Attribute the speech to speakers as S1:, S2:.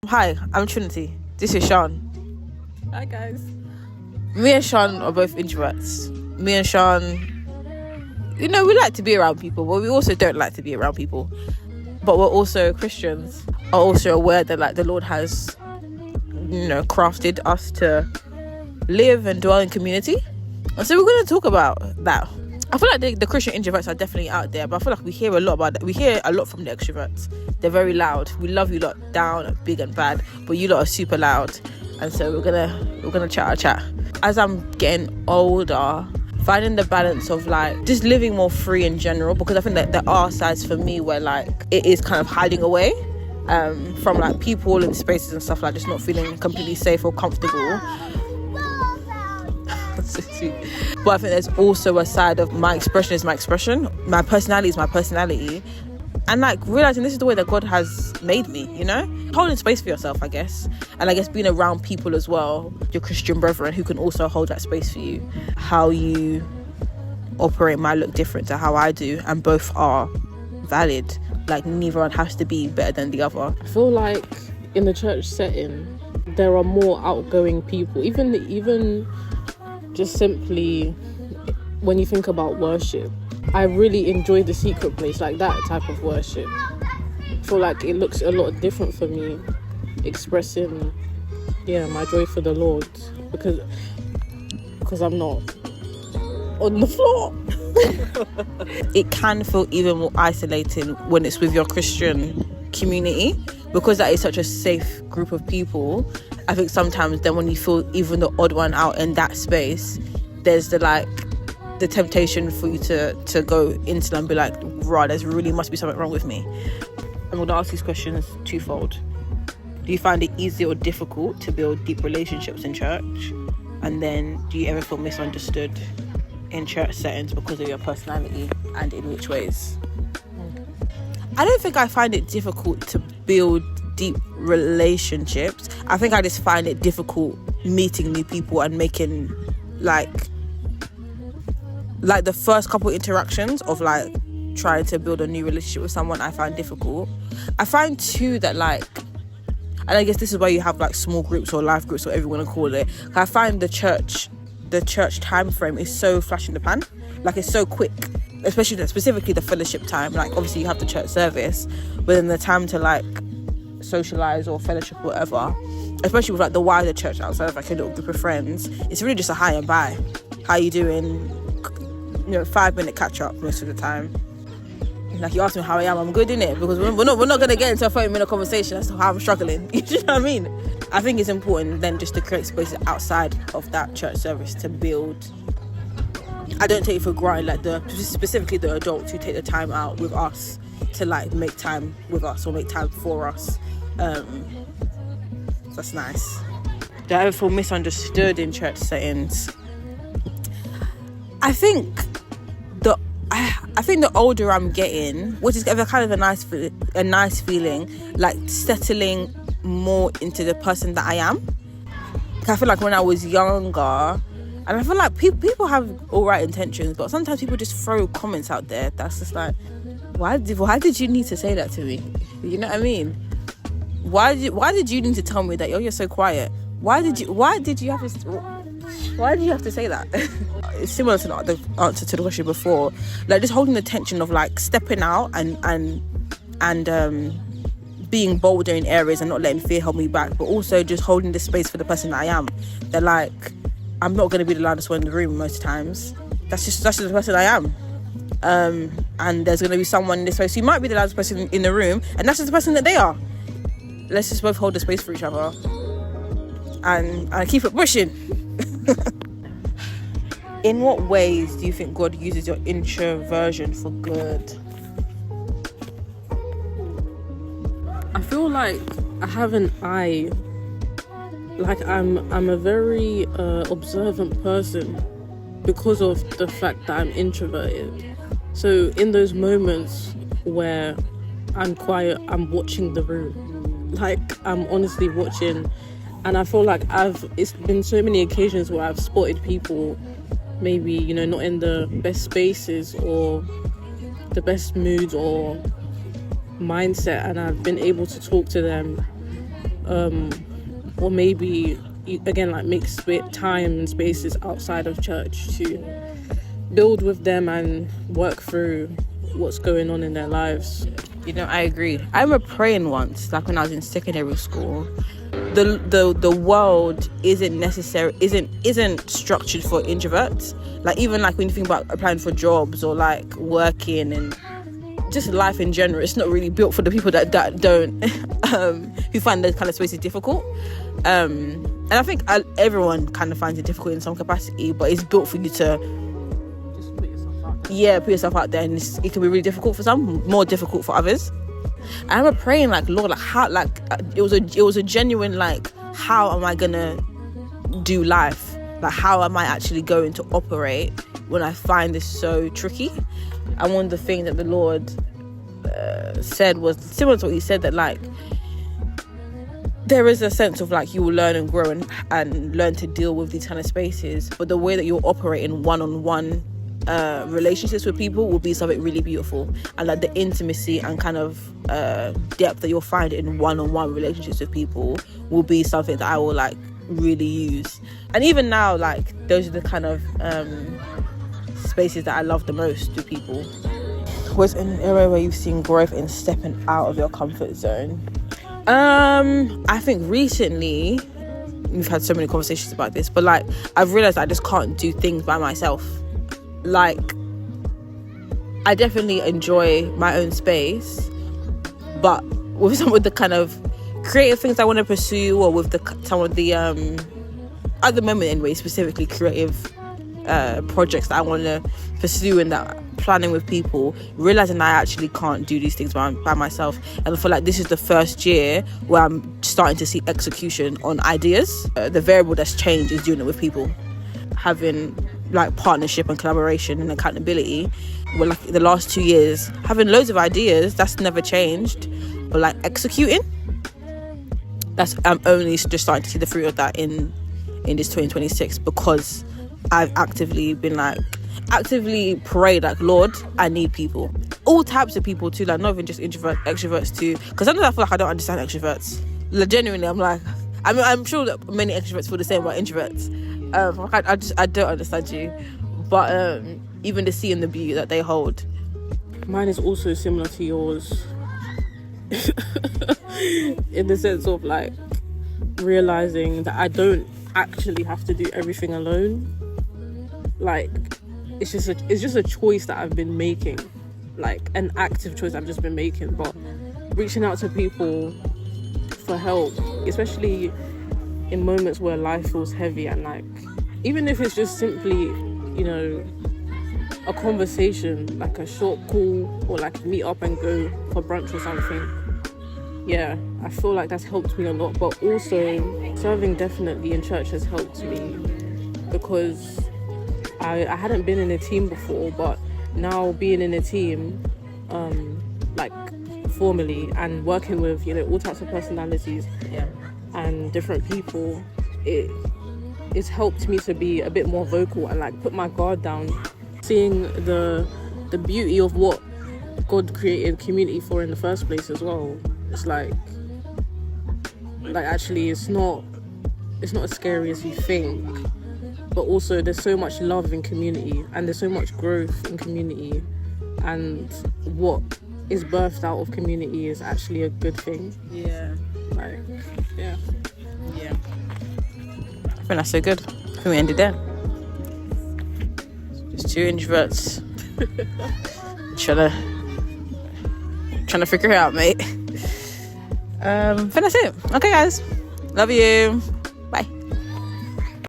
S1: Hi, I'm Trinity. This is Sean.
S2: Hi guys.
S1: Me and Sean are both introverts. Me and Sean, we like to be around people, but we also don't like to be around people. But we're also Christians, are also aware that the Lord has, crafted us to live and dwell in community. And so we're going to talk about that. I feel like the Christian introverts are definitely out there, but I feel like we hear a lot about that. We hear a lot from the extroverts. They're very loud. We love you lot down, big and bad, but you lot are super loud. And so we're gonna chat our chat. As I'm getting older, finding the balance of just living more free in general, because I think that there are sides for me where it is kind of hiding away from people and spaces and stuff, just not feeling completely safe or comfortable. So sweet. But I think there's also a side of my expression is my expression, my personality is my personality, and realizing this is the way that God has made me, holding space for yourself, I guess, and I guess being around people as well, your Christian brethren who can also hold that space for you. How you operate might look different to how I do, and both are valid. Neither one has to be better than the other.
S2: I feel like in the church setting there are more outgoing people, even just simply when you think about worship. I really enjoy the secret place, that type of worship. I feel like it looks a lot different for me, expressing my joy for the Lord, because I'm not on the floor.
S1: It can feel even more isolating when it's with your Christian community, because that is such a safe group of people. I think sometimes then when you feel even the odd one out in that space, there's the temptation for you to go into them and be like, right, there's really must be something wrong with me. I'm going to ask these questions twofold. Do you find it easy or difficult to build deep relationships in church? And then, do you ever feel misunderstood in church settings because of your personality, and in which ways? I don't think I find it difficult to build deep relationships. I think I just find it difficult meeting new people and making the first couple interactions of trying to build a new relationship with someone. I find difficult. I find too that and I guess this is why you have small groups or life groups, whatever you want to call it. I find the church time frame is so flash in the pan. It's so quick, especially specifically the fellowship time. Obviously you have the church service, but then the time to socialize or fellowship or whatever, especially with the wider church outside of a little group of friends, it's really just a hi and bye. How you doing? 5-minute catch up most of the time. You ask me how I am, I'm good, innit? Because we're not gonna get into a 30-minute conversation as to how I'm struggling. You know what I mean? I think it's important then just to create spaces outside of that church service to build. I don't take it for granted specifically the adults who take the time out with us to make time with us or make time for us. That's nice. Do I ever feel misunderstood in church settings? I think the older I'm getting, which is kind of a nice feeling, settling more into the person that I am. I feel like when I was younger, and I feel like people have all right intentions, but sometimes people just throw comments out there that's just why did you need to say that to me? You know what I mean? Why did you need to tell me that you're so quiet? Why did you have to say that? It's similar to the answer to the question before, just holding the tension of stepping out and being bolder in areas and not letting fear hold me back, but also just holding the space for the person that I am. That I'm not going to be the loudest one in the room most times. That's just the person I am. And there's going to be someone in this space who might be the loudest person in the room, and that's just the person that they are. Let's just both hold the space for each other and keep it pushing. In what ways do you think God uses your introversion for good?
S2: I feel like I have an eye. I'm a very observant person because of the fact that I'm introverted. So in those moments where I'm quiet, I'm watching the room. I'm honestly watching, and I feel like it's been so many occasions where I've spotted people maybe, not in the best spaces or the best moods or mindset, and I've been able to talk to them or maybe again like make time and spaces outside of church to build with them and work through what's going on in their lives.
S1: You know, I agree. I remember praying once, like when I was in secondary school. The world isn't structured for introverts. Like even like when you think about applying for jobs or like working and just life in general, it's not really built for the people that don't who find those kind of spaces difficult. And I think everyone kind of finds it difficult in some capacity, but it's built for you to
S2: Just put yourself out there.
S1: yeah, put yourself out there, and it can be really difficult for some, more difficult for others. I remember praying like, Lord, like how, like it was a genuine like, how am I gonna do life? Like how am I actually going to operate when I find this so tricky? And one of the things that the Lord said was similar to what he said, that like there is a sense of like you will learn and grow and learn to deal with these kind of spaces, but the way that you'll operate in one-on-one relationships with people will be something really beautiful, and like the intimacy and kind of depth that you'll find in one-on-one relationships with people will be something that I will like really use. And even now, like those are the kind of spaces that I love the most with people. Was an area where you've seen growth in stepping out of your comfort zone? I think recently we've had so many conversations about this, but like I've realized I just can't do things by myself. Like I definitely enjoy my own space, but with some of the kind of creative things I want to pursue, or with some of the at the moment anyway, specifically creative projects that I want to pursue and that planning with people, realizing I actually can't do these things by myself. And I feel like this is the first year where I'm starting to see execution on ideas. The variable that's changed is doing it with people, having like partnership and collaboration and accountability. Well, like the last 2 years, having loads of ideas, that's never changed, but like executing, I'm only just starting to see the fruit of that in this 2026, because I've actively prayed like, Lord, I need people, all types of people too, like not even just extroverts too, because sometimes I feel like I don't understand extroverts. Like, genuinely, I'm like, I'm sure that many extroverts feel the same about introverts. I don't understand you, but even the see and the beauty that they hold.
S2: Mine is also similar to yours in the sense of like realizing that I don't actually have to do everything alone. Like it's just a choice that I've been making, like an active choice I've just been making. But reaching out to people for help, especially in moments where life feels heavy, and like even if it's just simply, you know, a conversation, like a short call, or like meet up and go for brunch or something. Yeah, I feel like that's helped me a lot. But also serving definitely in church has helped me, because I hadn't been in a team before, but now being in a team, like formally, and working with, you know, all types of personalities, and different people, it's helped me to be a bit more vocal and like put my guard down. Seeing the beauty of what God created community for in the first place as well. It's like actually it's not as scary as you think, but also there's so much love in community, and there's so much growth in community, and what is birthed out of community is actually a good thing. Yeah.
S1: I think that's so good. I think we ended there. Just two introverts trying to figure it out, mate. I think that's it. Okay, guys. Love you.